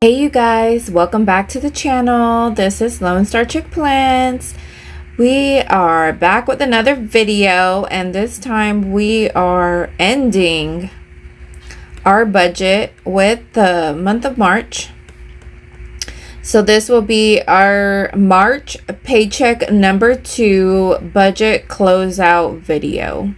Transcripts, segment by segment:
Hey you guys, welcome back to the channel. This is Lone Star Chick Plants. We are back with another video, and this time we are ending our budget with the month of March. So this will be our March paycheck number 2 budget closeout video.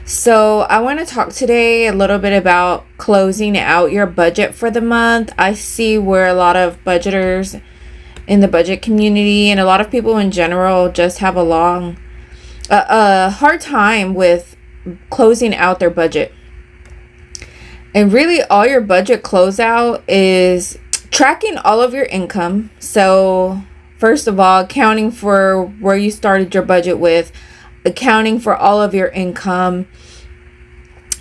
So I want to talk today a little bit about closing out your budget for the month. I see where a lot of budgeters in the budget community and a lot of people in general just have a hard time with closing out their budget. And really all your budget closeout is tracking all of your income. So first of all, accounting for where you started your budget with, accounting for all of your income,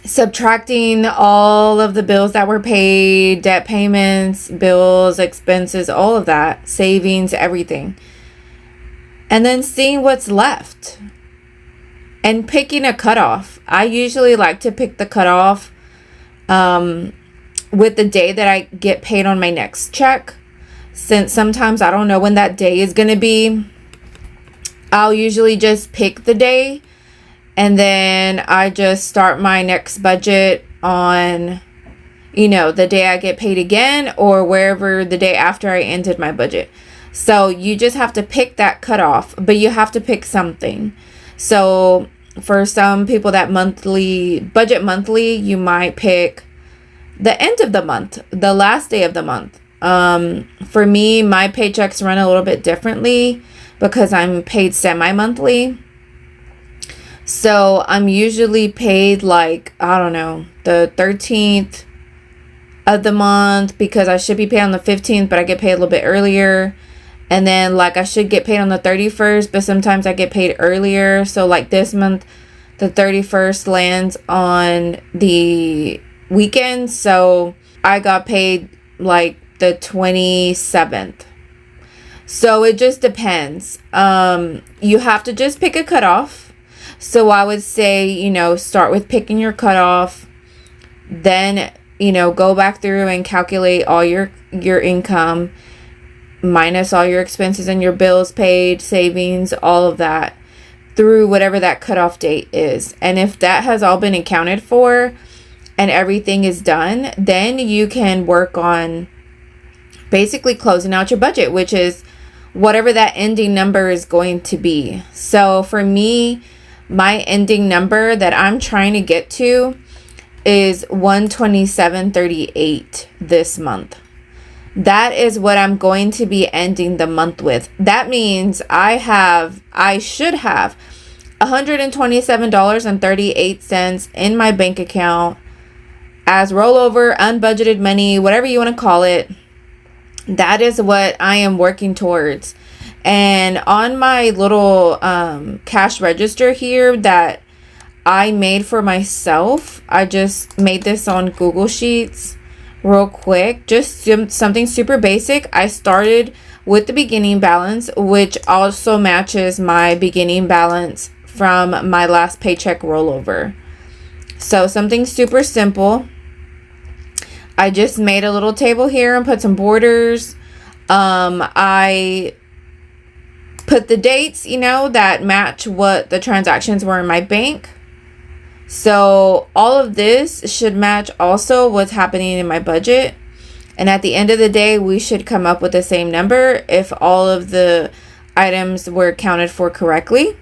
subtracting all of the bills that were paid, debt payments, bills, expenses, all of that, savings, everything. And then seeing what's left and picking a cutoff. I usually like to pick the cutoff with the day that I get paid on my next check. Since sometimes I don't know when that day is going to be, I'll usually just pick the day and then I just start my next budget on, the day I get paid again or wherever the day after I ended my budget. So you just have to pick that cutoff, but you have to pick something. So for some people that budget monthly, you might pick the end of the month, the last day of the month. For me, my paychecks run a little bit differently because I'm paid semi-monthly. So I'm usually paid the 13th of the month because I should be paid on the 15th, but I get paid a little bit earlier. And then I should get paid on the 31st, but sometimes I get paid earlier. So this month, the 31st lands on the weekend. So I got paid the 27th. So it just depends. You have to just pick a cutoff. So I would say, start with picking your cutoff. Then, go back through and calculate all your income minus all your expenses and your bills paid, savings, all of that through whatever that cutoff date is. And if that has all been accounted for and everything is done, then you can work on basically closing out your budget, which is whatever that ending number is going to be. So for me, my ending number that I'm trying to get to is $127.38 this month. That is what I'm going to be ending the month with. That means I should have $127.38 in my bank account as rollover, unbudgeted money, whatever you want to call it. That is what I am working towards. And on my little cash register here that I made for myself, I just made this on Google Sheets real quick. Just something super basic. I started with the beginning balance, which also matches my beginning balance from my last paycheck rollover. So something super simple. I just made a little table here and put some borders. I put the dates, that match what the transactions were in my bank. So all of this should match also what's happening in my budget. And at the end of the day, we should come up with the same number if all of the items were accounted for correctly.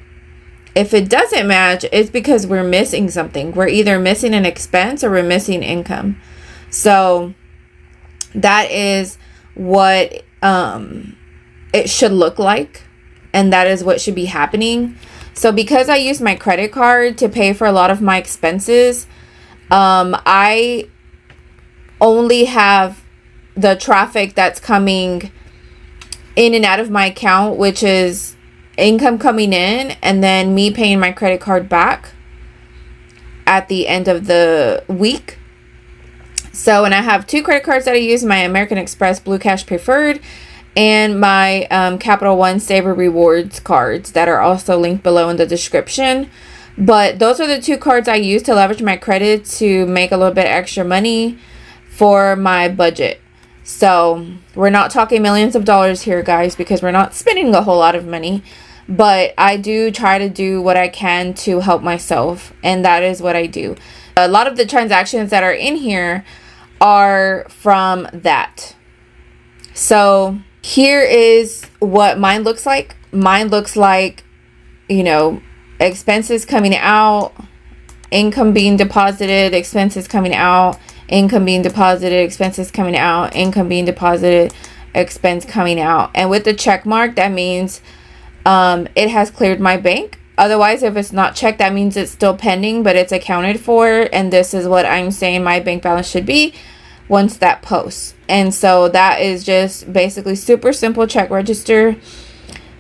If it doesn't match, it's because we're missing something. We're either missing an expense or we're missing income. So that is what it should look like. And that is what should be happening. So because I use my credit card to pay for a lot of my expenses, I only have the traffic that's coming in and out of my account, which is income coming in and then me paying my credit card back at the end of the week. So, and I have 2 credit cards that I use, my American Express Blue Cash Preferred and my Capital One Saver Rewards cards that are also linked below in the description. But those are the 2 cards I use to leverage my credit to make a little bit extra money for my budget. So we're not talking millions of dollars here, guys, because we're not spending a whole lot of money. But I do try to do what I can to help myself, and that is what I do. A lot of the transactions that are in here are from that. So here is what mine looks like. Mine looks like, you know, expenses coming out, income being deposited, expenses coming out, income being deposited, expenses coming out, income being deposited, expense coming out. And with the check mark, that means it has cleared my bank. Otherwise, if it's not checked, that means it's still pending, but it's accounted for. And this is what I'm saying my bank balance should be once that posts. And so that is just basically super simple check register.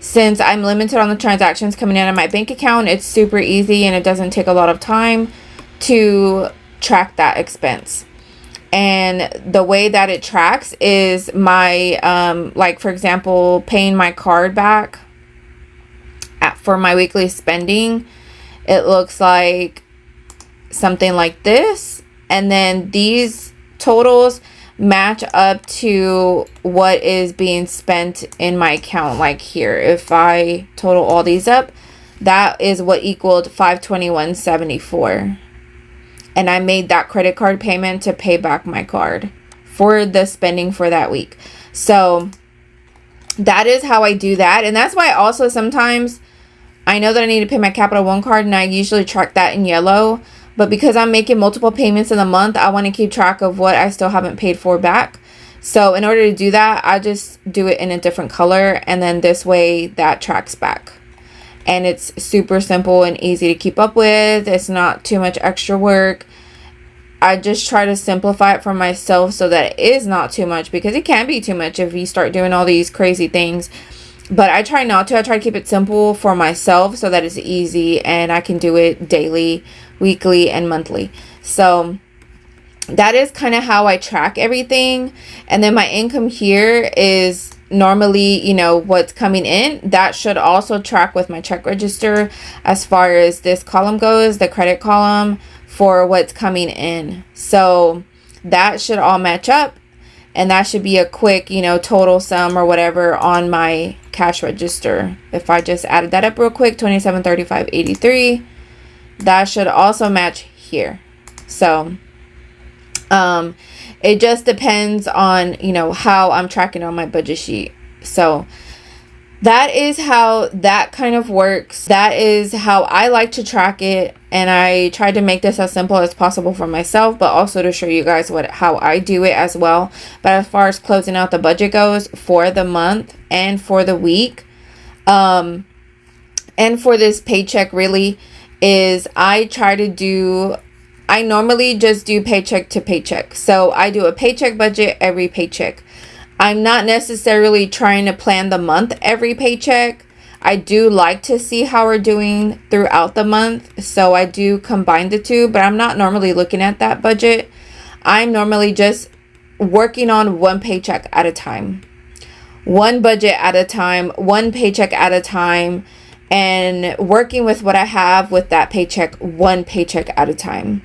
Since I'm limited on the transactions coming in on my bank account, it's super easy and it doesn't take a lot of time to track that expense. And the way that it tracks is my, like for example, paying my card back for my weekly spending. It looks like something like this. And then these totals match up to what is being spent in my account. Like here, if I total all these up, that is what equaled $521.74. And I made that credit card payment to pay back my card for the spending for that week. So that is how I do that. And that's why also sometimes I know that I need to pay my Capital One card, and I usually track that in yellow. But because I'm making multiple payments in a month, I want to keep track of what I still haven't paid for back. So in order to do that, I just do it in a different color. And then this way that tracks back. And it's super simple and easy to keep up with. It's not too much extra work. I just try to simplify it for myself so that it is not too much, because it can be too much if you start doing all these crazy things. But I try not to. I try to keep it simple for myself so that it's easy and I can do it daily, weekly, and monthly. So that is kind of how I track everything. And then my income here is normally, you know, what's coming in. That should also track with my check register as far as this column goes, the credit column for what's coming in. So that should all match up. And that should be a quick, you know, total sum or whatever on my cash register. If I just added that up real quick, $27.35.83, that should also match here. So it just depends on, you know, how I'm tracking on my budget sheet. So that is how that kind of works. That is how I like to track it. And I tried to make this as simple as possible for myself, but also to show you guys how I do it as well. But as far as closing out the budget goes for the month and for the week, and for this paycheck really, is I normally just do paycheck to paycheck. So I do a paycheck budget every paycheck. I'm not necessarily trying to plan the month every paycheck. I do like to see how we're doing throughout the month. So I do combine the two, but I'm not normally looking at that budget. I'm normally just working on one paycheck at a time, one budget at a time, one paycheck at a time, and working with what I have with that paycheck, one paycheck at a time.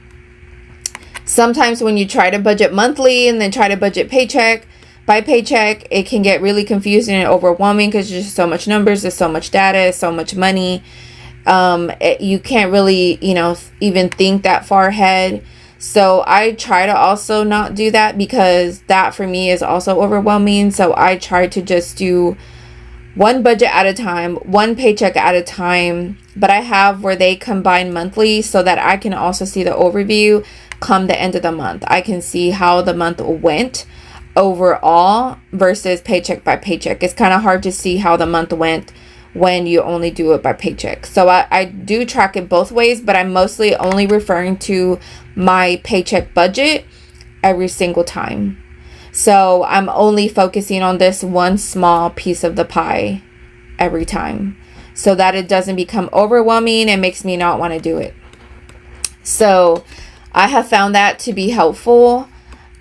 Sometimes when you try to budget monthly and then try to budget paycheck by paycheck, it can get really confusing and overwhelming because there's just so much numbers, there's so much data, so much money. You can't really, you know, even think that far ahead. So I try to also not do that, because that for me is also overwhelming. So I try to just do one budget at a time, one paycheck at a time. But I have where they combine monthly so that I can also see the overview come the end of the month. I can see how the month went overall versus paycheck by paycheck. It's kind of hard to see how the month went when you only do it by paycheck. So I do track it both ways, but I'm mostly only referring to my paycheck budget every single time. So I'm only focusing on this one small piece of the pie every time, so that it doesn't become overwhelming and makes me not want to do it. So I have found that to be helpful.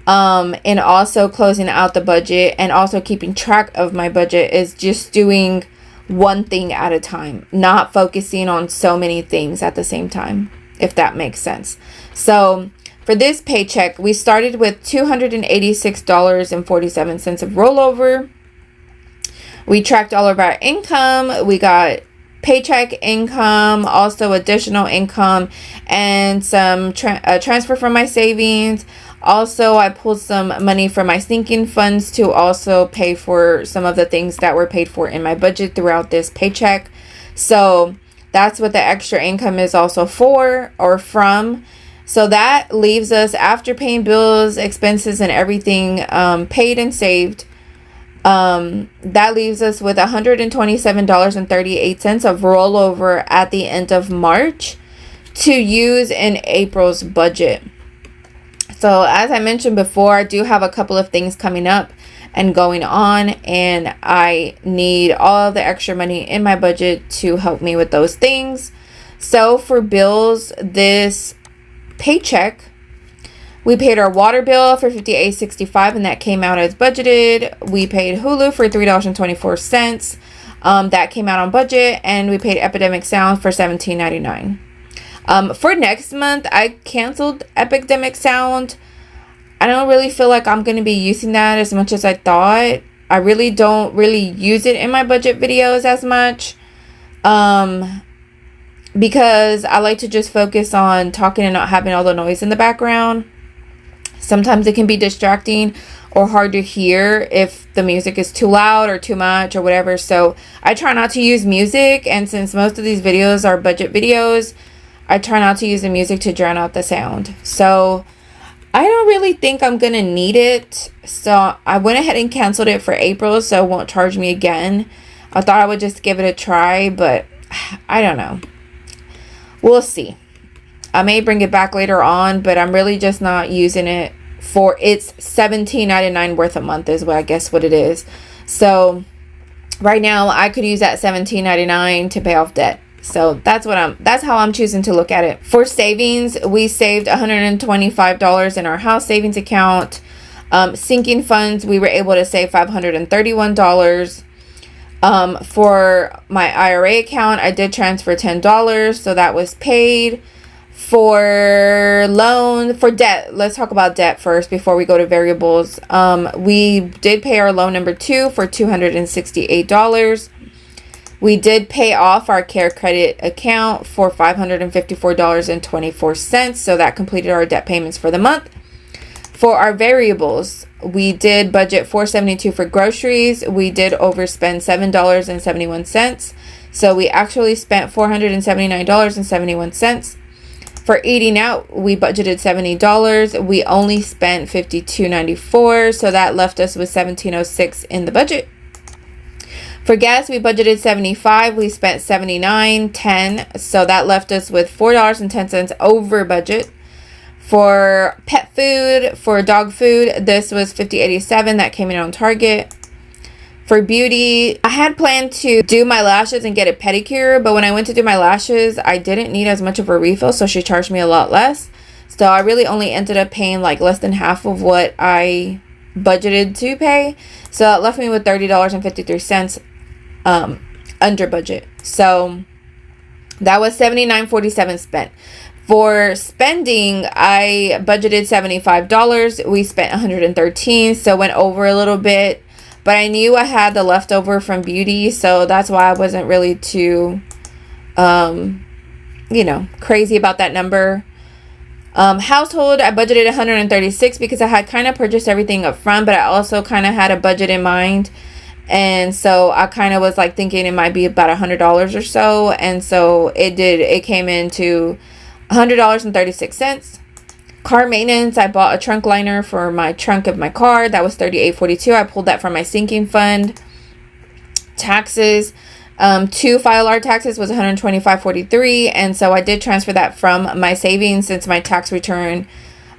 And also closing out the budget and also keeping track of my budget is just doing one thing at a time, not focusing on so many things at the same time, if that makes sense. So for this paycheck, we started with $286.47 of rollover. We tracked all of our income. We got paycheck income, also additional income, and some transfer from my savings. Also, I pulled some money from my sinking funds to also pay for some of the things that were paid for in my budget throughout this paycheck. So that's what the extra income is also for or from. So that leaves us, after paying bills, expenses, and everything paid and saved, that leaves us with $127.38 of rollover at the end of March to use in April's budget. So as I mentioned before, I do have a couple of things coming up and going on, and I need all the extra money in my budget to help me with those things. So for bills this paycheck, we paid our water bill for $58.65, and that came out as budgeted. We paid Hulu for $3.24. That came out on budget, and we paid Epidemic Sound for $17.99. For next month, I canceled Epidemic Sound. I don't really feel like I'm going to be using that as much as I thought. I really don't use it in my budget videos as much. Because I like to just focus on talking and not having all the noise in the background. Sometimes it can be distracting or hard to hear if the music is too loud or too much or whatever. So I try not to use music. And since most of these videos are budget videos, I try not to use the music to drown out the sound. So I don't really think I'm going to need it. So I went ahead and canceled it for April, so it won't charge me again. I thought I would just give it a try, but I don't know. We'll see. I may bring it back later on, but I'm really just not using it for its $17.99 worth a month is what I guess what it is. So right now I could use that $17.99 to pay off debt. So that's how I'm choosing to look at it. For savings, we saved $125 in our house savings account. Sinking funds, we were able to save $531. For my IRA account, I did transfer $10, so that was paid. For debt, let's talk about debt first before we go to variables. We did pay our loan number 2 for $268. We did pay off our Care Credit account for $554.24, so that completed our debt payments for the month. For our variables, we did budget $472 for groceries. We did overspend $7.71, so we actually spent $479.71. For eating out, we budgeted $70. We only spent $52.94, so that left us with $17.06 in the budget. For gas, we budgeted $75. We spent $79.10, so that left us with $4.10 over budget. For pet food, for dog food, this was $50.87. That came in on target. For beauty, I had planned to do my lashes and get a pedicure, but when I went to do my lashes, I didn't need as much of a refill, so she charged me a lot less. So I really only ended up paying like less than half of what I budgeted to pay. So that left me with $30.53 under budget. So that was $79.47 spent. For spending, I budgeted $75. We spent $113, so went over a little bit. But I knew I had the leftover from beauty, so that's why I wasn't really too, crazy about that number. Household, I budgeted $136 because I had kind of purchased everything up front, but I also kind of had a budget in mind. And so I kind of was like thinking it might be about $100 or so. And so it came into $100.36. Car maintenance, I bought a trunk liner for my trunk of my car. That was $38.42. I pulled that from my sinking fund. Taxes, to file our taxes was $125.43. And so I did transfer that from my savings since my tax return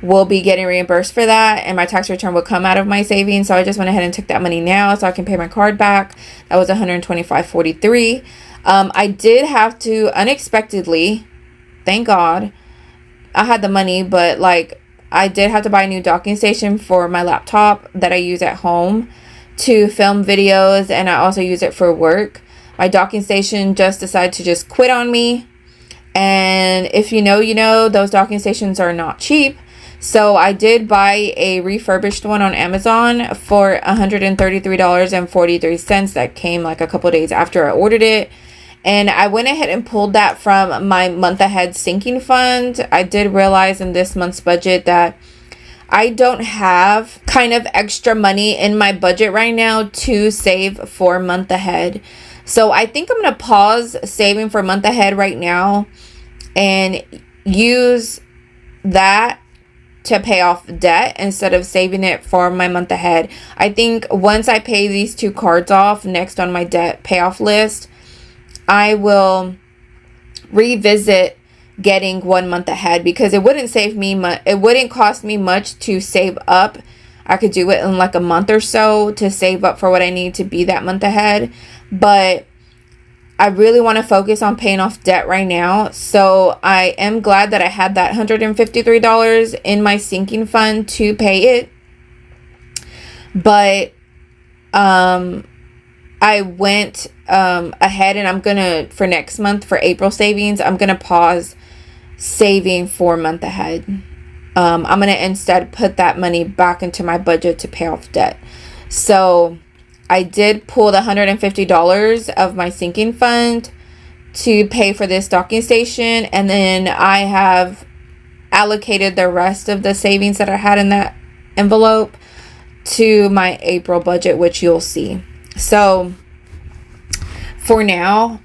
will be getting reimbursed for that. And my tax return will come out of my savings. So I just went ahead and took that money now so I can pay my card back. That was $125.43. I did have to unexpectedly, thank God, I had the money, but like I did have to buy a new docking station for my laptop that I use at home to film videos, and I also use it for work. My docking station just decided to just quit on me, and if you know, those docking stations are not cheap. So I did buy a refurbished one on Amazon for $133.43. That came like a couple days after I ordered it. And I went ahead and pulled that from my month ahead sinking fund. I did realize in this month's budget that I don't have kind of extra money in my budget right now to save for month ahead. So I think I'm going to pause saving for month ahead right now and use that to pay off debt instead of saving it for my month ahead. I think once I pay these 2 cards off next on my debt payoff list, I will revisit getting 1 month ahead, because it wouldn't save me much. It wouldn't cost me much to save up. I could do it in like a month or so to save up for what I need to be that month ahead. But I really want to focus on paying off debt right now. So I am glad that I had that $153 in my sinking fund to pay it. But I went ahead and I'm gonna, for next month, for April savings, I'm gonna pause saving for month ahead. I'm gonna instead put that money back into my budget to pay off debt. So I did pull the $150 of my sinking fund to pay for this docking station, and then I have allocated the rest of the savings that I had in that envelope to my April budget, which you'll see. So for now,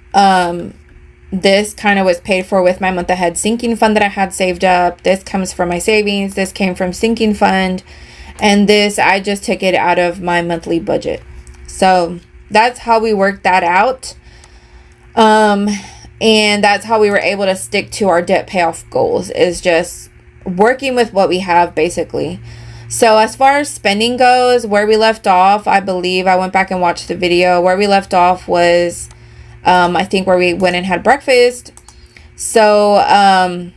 this kind of was paid for with my month ahead sinking fund that I had saved up. This comes from my savings. This came from sinking fund. And this, I just took it out of my monthly budget. So that's how we worked that out. And that's how we were able to stick to our debt payoff goals, is just working with what we have, basically. So as far as spending goes, where we left off, I believe I went back and watched the video. Where we left off was, I think, where we went and had breakfast. So, I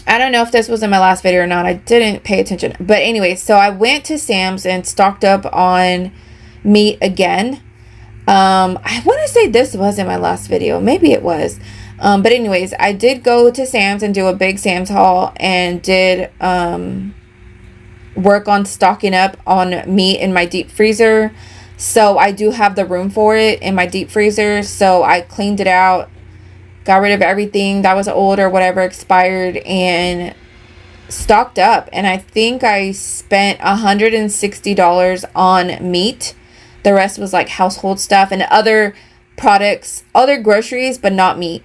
don't know if this was in my last video or not. I didn't pay attention. But anyway, so I went to Sam's and stocked up on meat again. I want to say this was in my last video. Maybe it was. But anyways, I did go to Sam's and do a big Sam's haul and did, work on stocking up on meat in my deep freezer. So I do have the room for it in my deep freezer. So I cleaned it out, got rid of everything that was old or whatever expired, and stocked up. And I think I spent $160 on meat. The rest was like household stuff and other products, other groceries, but not meat.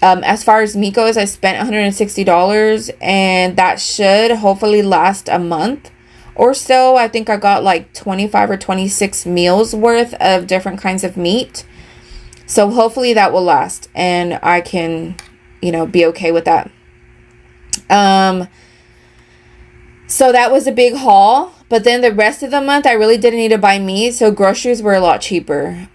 As far as meat goes, I spent $160, and that should hopefully last a month or so. I think I got like 25 or 26 meals worth of different kinds of meat. So hopefully that will last, and I can, be okay with that. So that was a big haul. But then the rest of the month, I really didn't need to buy meat. So groceries were a lot cheaper.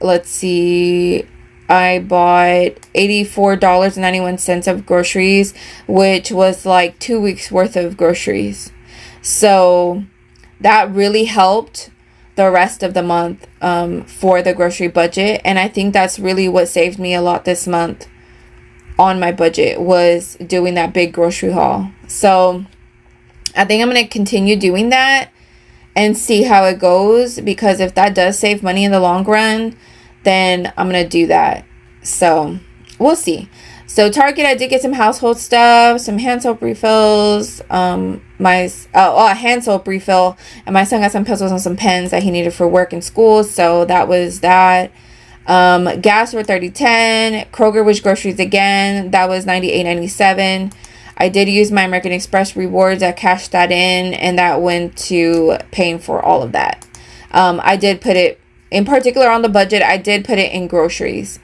Let's see, I bought $84.91 of groceries, which was like 2 weeks worth of groceries. So that really helped the rest of the month for the grocery budget. And I think that's really what saved me a lot this month on my budget, was doing that big grocery haul. So I think I'm going to continue doing that and see how it goes, because if that does save money in the long run, then I'm going to do that. So we'll see. So Target, I did get some household stuff, some hand soap refills, a hand soap refill, and my son got some pencils and some pens that he needed for work and school. So that was that. Gas were $30.10. Kroger was groceries again. That was $98.97. I did use my American Express rewards. I cashed that in, and that went to paying for all of that. I did put it, in particular on the budget, I did put it in groceries.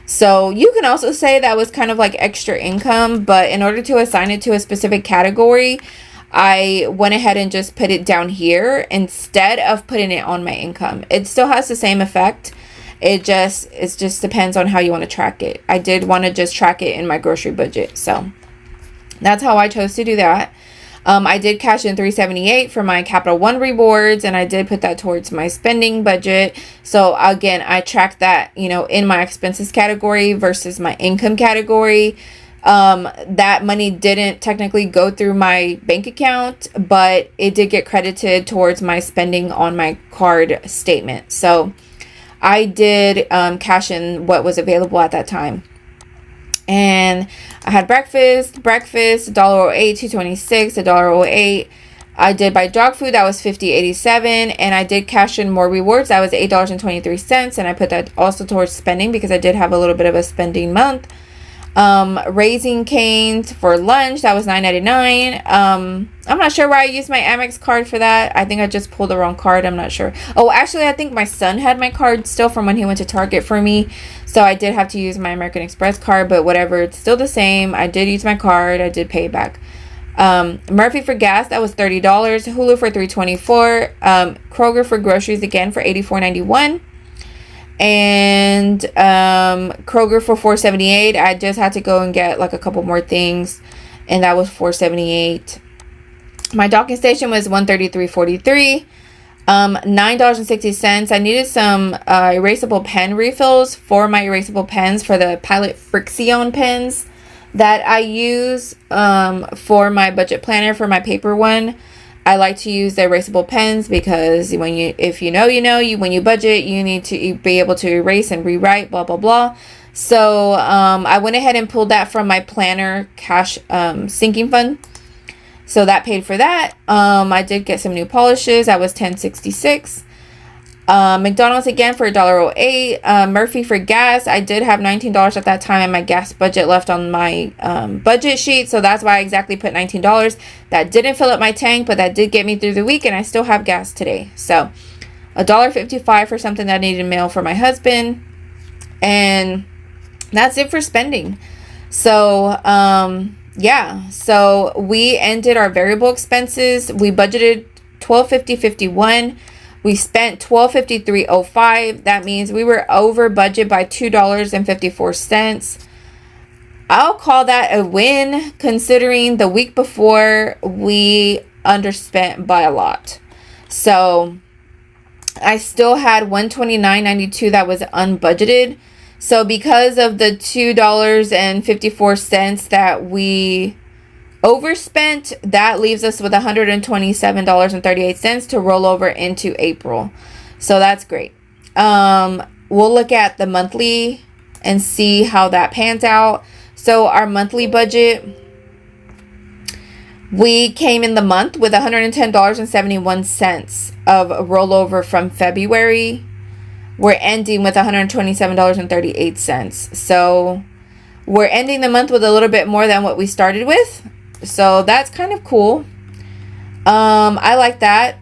So you can also say that was kind of like extra income, but in order to assign it to a specific category, I went ahead and just put it down here instead of putting it on my income. It still has the same effect. It just depends on how you want to track it. I did want to just track it in my grocery budget. So that's how I chose to do that. I did cash in $378 for my Capital One rewards, and I did put that towards my spending budget. So again, I tracked that, in my expenses category versus my income category. That money didn't technically go through my bank account, but it did get credited towards my spending on my card statement. So I did cash in what was available at that time. And I had breakfast, $1.08, $2.26, $1.08. I did buy dog food, that was $50.87, and I did cash in more rewards, that was $8.23, and I put that also towards spending because I did have a little bit of a spending month. Raising Cane's for lunch, that was $9.99. I'm not sure why I used my Amex card for that. I think I just pulled the wrong card. I'm not sure. Oh, actually, I think my son had my card still from when he went to Target for me, so I did have to use my American Express card, but whatever, it's still the same. I did use my card. I did pay it back. Murphy for gas, that was $30. Hulu for $3.24. Kroger for groceries again for $84.91. And Kroger for $4.78. I just had to go and get like a couple more things, and that was $4.78. My docking station was $133.43. $9.60. I needed some erasable pen refills for my erasable pens for the Pilot Frixion pens that I use for my budget planner for my paper one. I like to use the erasable pens because when you budget, you need to be able to erase and rewrite, blah, blah, blah. So I went ahead and pulled that from my planner cash sinking fund. So that paid for that. I did get some new polishes. That was $10.66. McDonald's again for $1.08. Murphy for gas. I did have $19 at that time and my gas budget left on my budget sheet, so that's why I exactly put $19. That didn't fill up my tank, but that did get me through the week, and I still have gas today. So $1.55 for something that I needed to mail for my husband, and that's it for spending. So yeah, so we ended our variable expenses. We budgeted $12.50.51. We spent $12.53.05. That means we were over budget by $2.54. I'll call that a win, considering the week before we underspent by a lot. So I still had $129.92 that was unbudgeted. So because of the $2.54 that we overspent, that leaves us with $127.38 to roll over into April. So that's great. We'll look at the monthly and see how that pans out. So our monthly budget, we came in the month with $110.71 of rollover from February. We're ending with $127.38. So we're ending the month with a little bit more than what we started with. So that's kind of cool. I like that.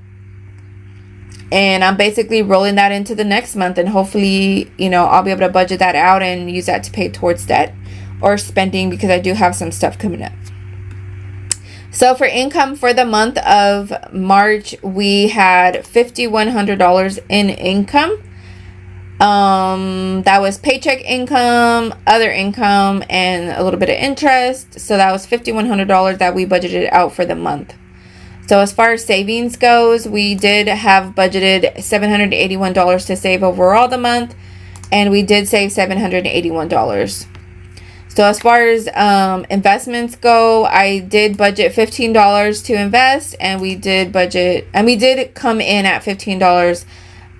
And I'm basically rolling that into the next month, and hopefully, I'll be able to budget that out and use that to pay towards debt or spending, because I do have some stuff coming up. So for income for the month of March, we had $5,100 in income. That was paycheck income, other income, and a little bit of interest. So that was $5,100 that we budgeted out for the month. So as far as savings goes, we did have budgeted $781 to save overall the month, and we did save $781. So as far as investments go, I did budget $15 to invest, and we did come in at $15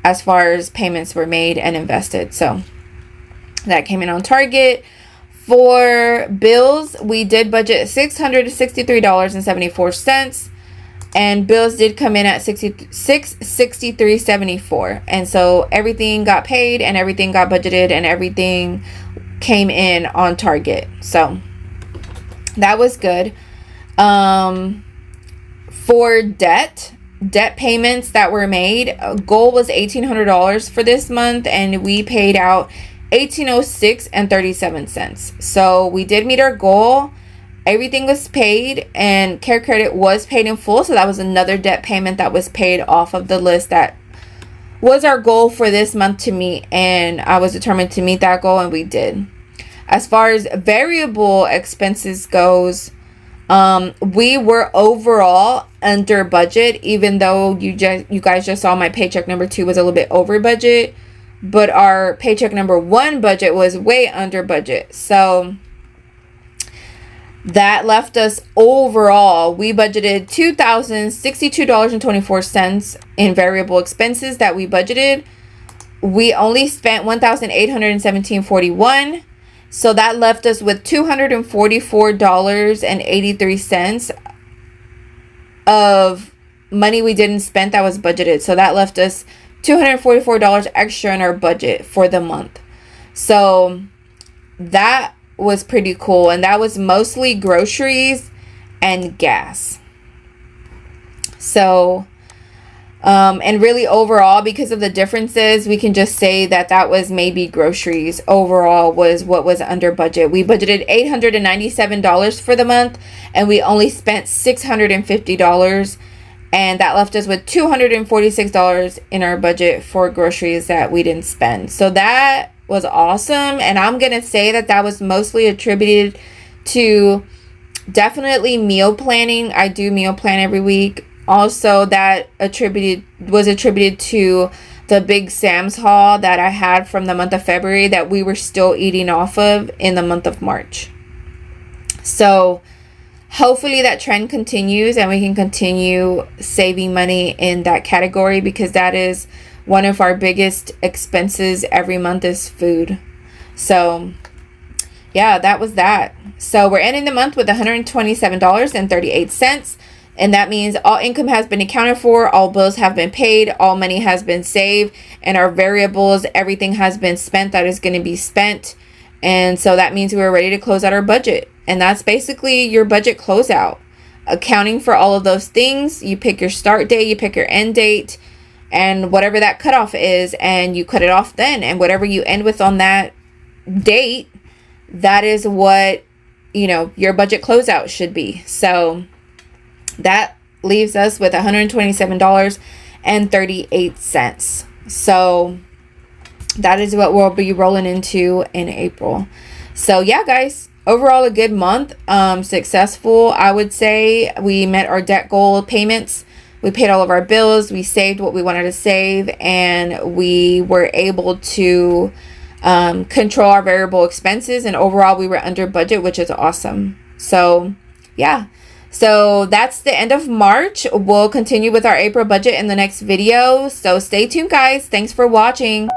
as far as payments were made and invested. So that came in on target. For bills, we did budget $663.74, and bills did come in at $663.74. And so everything got paid and everything got budgeted and everything came in on target. So that was good. For debt payments that were made, goal was $1,800 for this month, and we paid out $1,806.37. So we did meet our goal. Everything was paid, and Care Credit was paid in full. So that was another debt payment that was paid off of the list that was our goal for this month to meet, and I was determined to meet that goal, and we did. As far as variable expenses goes, we were overall under budget, even though you guys just saw my paycheck number 2 was a little bit over budget, but our paycheck number 1 budget was way under budget. So That left us overall, we budgeted $2,062.24 in variable expenses that we budgeted. We only spent $1,817.41. So that left us with $244.83 of money we didn't spend that was budgeted. So that left us $244 extra in our budget for the month. So that was pretty cool, and that was mostly groceries and gas. So and really overall, because of the differences, we can just say that that was maybe groceries overall was what was under budget. We budgeted $897 for the month, and we only spent $650, and that left us with $246 in our budget for groceries that we didn't spend. So that was awesome, and I'm gonna say that that was mostly attributed to definitely meal planning. I do meal plan every week. Also, that was attributed to the big Sam's haul that I had from the month of February that we were still eating off of in the month of March. So hopefully that trend continues and we can continue saving money in that category, because that is one of our biggest expenses every month is food. So yeah, that was that. So we're ending the month with $127.38. And that means all income has been accounted for, all bills have been paid, all money has been saved, and our variables, everything has been spent that is going to be spent. And so that means we are ready to close out our budget. And that's basically your budget closeout. Accounting for all of those things, you pick your start date, you pick your end date, and whatever that cutoff is, and you cut it off then. And whatever you end with on that date, that is what, your budget closeout should be. So that leaves us with $127.38. So that is what we'll be rolling into in April. So yeah, guys, overall a good month. Successful, I would say. We met our debt goal payments. We paid all of our bills. We saved what we wanted to save, and we were able to control our variable expenses. And overall, we were under budget, which is awesome. So yeah. So that's the end of March. We'll continue with our April budget in the next video. So stay tuned, guys. Thanks for watching.